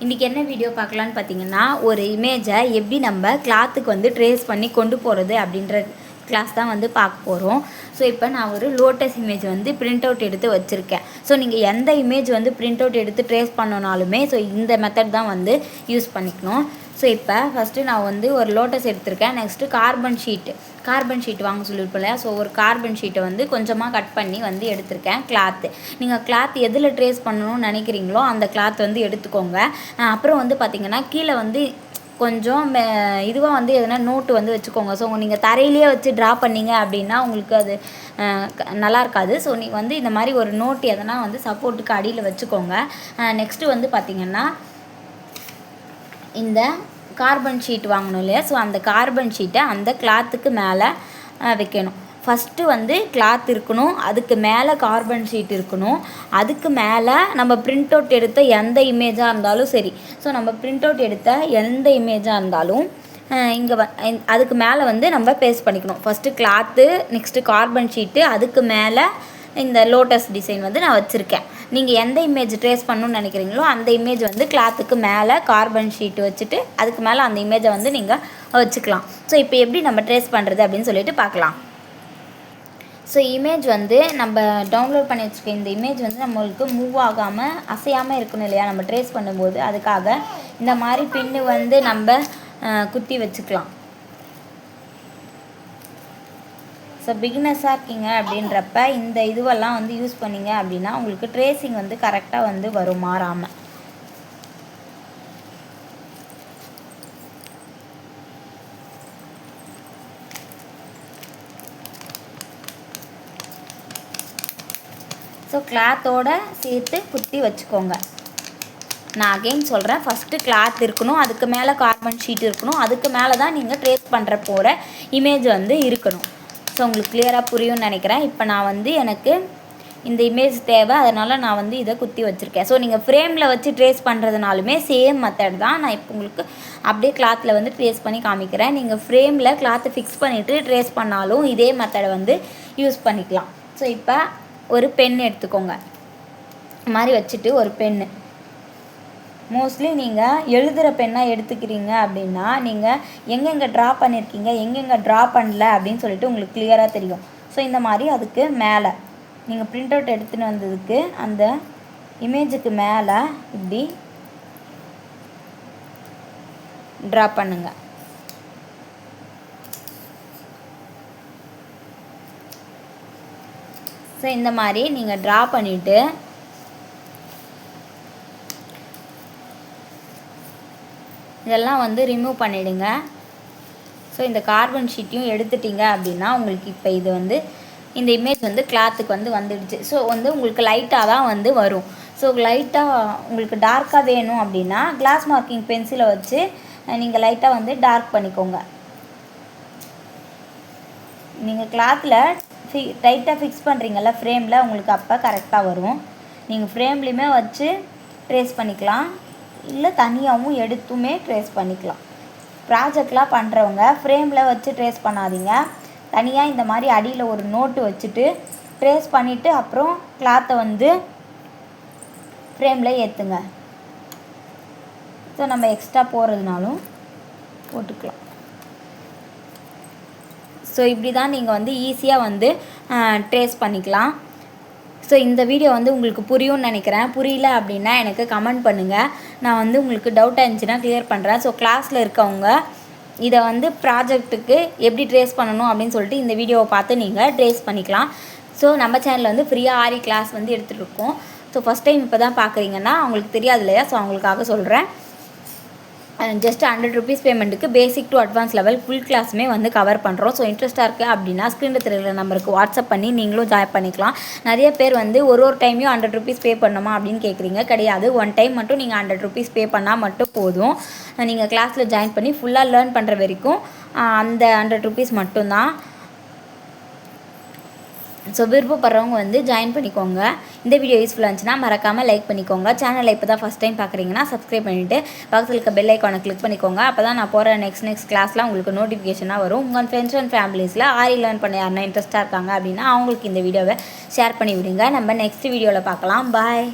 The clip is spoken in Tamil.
இன்றைக்கி என்ன வீடியோ பார்க்கலான்னு பார்த்தீங்கன்னா, ஒரு இமேஜை எப்படி நம்ம கிளாத்துக்கு வந்து ட்ரேஸ் பண்ணி கொண்டு போகிறது அப்படின்ற கிளாஸ் தான் வந்து பார்க்க போகிறோம். ஸோ இப்போ நான் ஒரு லோட்டஸ் இமேஜ் வந்து பிரிண்ட் அவுட் எடுத்து வச்சுருக்கேன். ஸோ நீங்கள் எந்த இமேஜ் வந்து பிரிண்ட் அவுட் எடுத்து ட்ரேஸ் பண்ணனாலுமே ஸோ இந்த மெத்தட் தான் வந்து யூஸ் பண்ணிக்கணும். ஸோ இப்போ ஃபஸ்ட்டு நான் வந்து ஒரு லோட்டஸ் எடுத்திருக்கேன். நெக்ஸ்ட்டு கார்பன் ஷீட் வாங்க சொல்லியிருப்போம் இல்லையா. ஸோ ஒரு கார்பன் ஷீட்டை வந்து கொஞ்சமாக கட் பண்ணி வந்து எடுத்திருக்கேன். கிளாத்து நீங்கள் கிளாத் எதில் ட்ரேஸ் பண்ணணும்னு நினைக்கிறீங்களோ அந்த கிளாத் வந்து எடுத்துக்கோங்க. அப்புறம் வந்து பார்த்திங்கன்னா கீழே வந்து கொஞ்சம் இதுவாக வந்து எதனா நோட்டு வந்து வச்சுக்கோங்க. ஸோ நீங்கள் தரையிலேயே வச்சு ட்ரா பண்ணிங்க அப்படின்னா உங்களுக்கு அது நல்லா இருக்காது. ஸோ நீங்கள் வந்து இந்த மாதிரி ஒரு நோட்டு எதனா வந்து சப்போர்ட்டுக்கு அடியில் வச்சுக்கோங்க. நெக்ஸ்ட்டு வந்து பார்த்திங்கன்னா இந்த கார்பன் ஷீட் வாங்கணும் இல்லையா. ஸோ அந்த கார்பன் ஷீட்டை அந்த கிளாத்துக்கு மேலே வைக்கணும். ஃபஸ்ட்டு வந்து கிளாத் இருக்கணும், அதுக்கு மேலே கார்பன் ஷீட் இருக்கணும், அதுக்கு மேலே நம்ம பிரிண்ட் அவுட் எடுத்த எந்த இமேஜாக இருந்தாலும் சரி. ஸோ நம்ம பிரிண்ட் அவுட் எடுத்த எந்த இமேஜாக இருந்தாலும் இங்கே அதுக்கு மேலே வந்து நம்ம பேஸ்ட் பண்ணிக்கணும். First cloth, next carbon sheet, அதுக்கு மேலே இந்த லோட்டஸ் டிசைன் வந்து நான் வச்சுருக்கேன். நீங்கள் எந்த இமேஜ் ட்ரேஸ் பண்ணணும்னு நினைக்கிறீங்களோ அந்த இமேஜ் வந்து கிளாத்துக்கு மேலே கார்பன் ஷீட் வச்சுட்டு அதுக்கு மேலே அந்த இமேஜை வந்து நீங்கள் வச்சுக்கலாம். ஸோ இப்போ எப்படி நம்ம ட்ரேஸ் பண்ணுறது அப்படின்னு சொல்லிட்டு பார்க்கலாம். ஸோ இமேஜ் வந்து நம்ம டவுன்லோட் பண்ணி வச்சுருக்க இந்த இமேஜ் வந்து நம்மளுக்கு மூவ் ஆகாமல் அசையாமல் இருக்கணும் இல்லையா நம்ம ட்ரேஸ் பண்ணும்போது. அதுக்காக இந்த மாதிரி பின்னு வந்து நம்ம குத்தி வச்சுக்கலாம். ஸோ பிகினர்ஸாக இருக்கீங்க அப்படின்றப்ப இந்த இதுவெல்லாம் வந்து யூஸ் பண்ணிங்க அப்படின்னா உங்களுக்கு ட்ரேசிங் வந்து கரெக்டாக வந்து வரும் மாறாமல். ஸோ கிளாத்தோடு சேர்த்து குத்தி வச்சுக்கோங்க. நான் அகெயின் சொல்கிறேன், ஃபஸ்ட்டு கிளாத் இருக்கணும், அதுக்கு மேலே கார்பன் ஷீட் இருக்கணும், அதுக்கு மேலே தான் நீங்கள் ட்ரேஸ் பண்ணுற போகிற இமேஜ் வந்து இருக்கணும். ஸோ உங்களுக்கு கிளியராக புரியும்னு நினைக்கிறேன். இப்போ நான் வந்து எனக்கு இந்த இமேஜ் தேவை, அதனால் நான் வந்து இதை குத்தி வச்சுருக்கேன். ஸோ நீங்கள் ஃப்ரேமில் வச்சு ட்ரேஸ் பண்ணுறதுனாலுமே சேம் மெத்தட் தான். நான் இப்போ உங்களுக்கு அப்படியே கிளாத்தில் வந்து ட்ரேஸ் பண்ணி காமிக்கிறேன். நீங்கள் ஃப்ரேமில் கிளாத்தை ஃபிக்ஸ் பண்ணிவிட்டு ட்ரேஸ் பண்ணாலும் இதே மெத்தடை வந்து யூஸ் பண்ணிக்கலாம். ஸோ இப்போ ஒரு பென் எடுத்துக்கோங்க. இந்த மாதிரி வச்சுட்டு ஒரு பென்னு, மோஸ்ட்லி நீங்கள் எழுதுகிற பெண்ணாக எடுத்துக்கிறீங்க அப்படின்னா நீங்கள் எங்கெங்கே ட்ரா பண்ணியிருக்கீங்க எங்கெங்கே ட்ரா பண்ணல அப்படின்னு சொல்லிட்டு உங்களுக்கு கிளியராக தெரியும். ஸோ இந்த மாதிரி அதுக்கு மேலே நீங்கள் பிரிண்ட் அவுட் எடுத்துகிட்டு வந்ததுக்கு அந்த இமேஜுக்கு மேலே இப்படி ட்ரா பண்ணுங்க. ஸோ இந்த மாதிரி நீங்கள் ட்ரா பண்ணிவிட்டு இதெல்லாம் வந்து ரிமூவ் பண்ணிவிடுங்க. ஸோ இந்த கார்பன் ஷீட்டையும் எடுத்துட்டிங்க அப்படின்னா உங்களுக்கு இப்போ இது வந்து இந்த இமேஜ் வந்து கிளாத்துக்கு வந்து வந்துடுச்சு. ஸோ வந்து உங்களுக்கு லைட்டாக தான் வந்து வரும். ஸோ லைட்டாக உங்களுக்கு டார்க்காக வேணும் அப்படின்னா கிளாஸ் மார்க்கிங் பென்சிலை வச்சு நீங்கள் லைட்டாக வந்து டார்க் பண்ணிக்கோங்க. நீங்கள் கிளாத்தில் டைட்டாக ஃபிக்ஸ் பண்ணுறீங்கல்ல ஃப்ரேமில், உங்களுக்கு அப்போ கரெக்டாக வரும். நீங்கள் ஃப்ரேம்லேயுமே வச்சு ட்ரேஸ் பண்ணிக்கலாம், இல்லை தனியாகவும் எடுத்துமே ட்ரேஸ் பண்ணிக்கலாம். ப்ராஜெக்ட்லாம் பண்ணுறவங்க ஃப்ரேமில் வச்சு ட்ரேஸ் பண்ணாதீங்க, தனியாக இந்த மாதிரி அடியில் ஒரு நோட்டு வச்சுட்டு ட்ரேஸ் பண்ணிவிட்டு அப்புறம் கிளாத்தை வந்து ஃப்ரேமில் ஏற்றுங்க. ஸோ நம்ம எக்ஸ்ட்ரா போடுறதுனாலும் போட்டுக்கலாம். ஸோ இப்படி தான் நீங்கள் வந்து ஈஸியாக வந்து ட்ரேஸ் பண்ணிக்கலாம். ஸோ இந்த வீடியோ வந்து உங்களுக்கு புரியும்னு நினைக்கிறேன். புரியல அப்படின்னா எனக்கு கமெண்ட் பண்ணுங்கள், நான் வந்து உங்களுக்கு டவுட்டாக இருந்துச்சுன்னா கிளியர் பண்ணுறேன். ஸோ கிளாஸில் இருக்கவங்க இதை வந்து ப்ராஜெக்ட்டுக்கு எப்படி ட்ரேஸ் பண்ணணும் அப்படின்னு சொல்லிட்டு இந்த வீடியோவை பார்த்து நீங்கள் ட்ரேஸ் பண்ணிக்கலாம். ஸோ நம்ம சேனலில் வந்து ஃப்ரீயாக ஆரி கிளாஸ் வந்து எடுத்துகிட்டு இருக்கோம். ஸோ ஃபஸ்ட் டைம் இப்போ தான் பார்க்குறீங்கன்னா அவங்களுக்கு தெரியாது இல்லையா. ஸோ அவங்களுக்காக சொல்கிறேன், ஜஸ்ட் 100 rupees பேமெண்ட்டுக்கு basic to advance level full கிளாஸுமே வந்து கவர் பண்ணுறோம். ஸோ இன்ட்ரெஸ்ட்டாக இருக்குது அப்படின்னா ஸ்க்ரீனில் தெரிகிற நம்பருக்கு வாட்ஸ்அப் பண்ணி நீங்களும் ஜாயின் பண்ணிக்கலாம். நிறைய பேர் வந்து ஒரு டைமையும் 100 rupees பே பண்ணணுமா அப்படின்னு கேட்குறீங்க. கிடையாது, ஒன் டைம் மட்டும் நீங்கள் 100 rupees பே பண்ணால் மட்டும் போதும். நீங்கள் கிளாஸில் ஜாயின் பண்ணி ஃபுல்லாக லேர்ன் பண்ணுற வரைக்கும் அந்த 100 rupees மட்டும்தான். ஸோ விருப்பப்படுறவங்க வந்து ஜாயின் பண்ணிக்கோங்க. இந்த வீடியோ யூஸ்ஃபுல்லாக இருந்துச்சுன்னா மறக்காமல் லைக் பண்ணிக்கோங்க. சேனலை இப்போ தான் ஃபஸ்ட் டைம் பார்க்குறீங்கன்னா சப்ஸ்கிரைப் பண்ணிவிட்டு பக்கத்தில் இருக்க பெல் ஐக்கானை கிளிக் பண்ணிக்கோங்க. அப்போ தான் நான் போகிற நெக்ஸ்ட் கிளாஸ்லாம் உங்களுக்கு நோட்டிஃபிகேஷனாக வரும். உங்கள் ஃப்ரெண்ட்ஸ் அண்ட் ஃபேமிலிஸில் ஆரி லேர்ன் பண்ண யாருன்னா இன்ட்ரெஸ்ட்டாக இருக்காங்க அப்படின்னா அவங்களுக்கு இந்த வீடியோவை ஷேர் பண்ணி விடுங்க. நம்ம நெக்ஸ்ட் வீடியோவில் பார்க்கலாம். பாய்.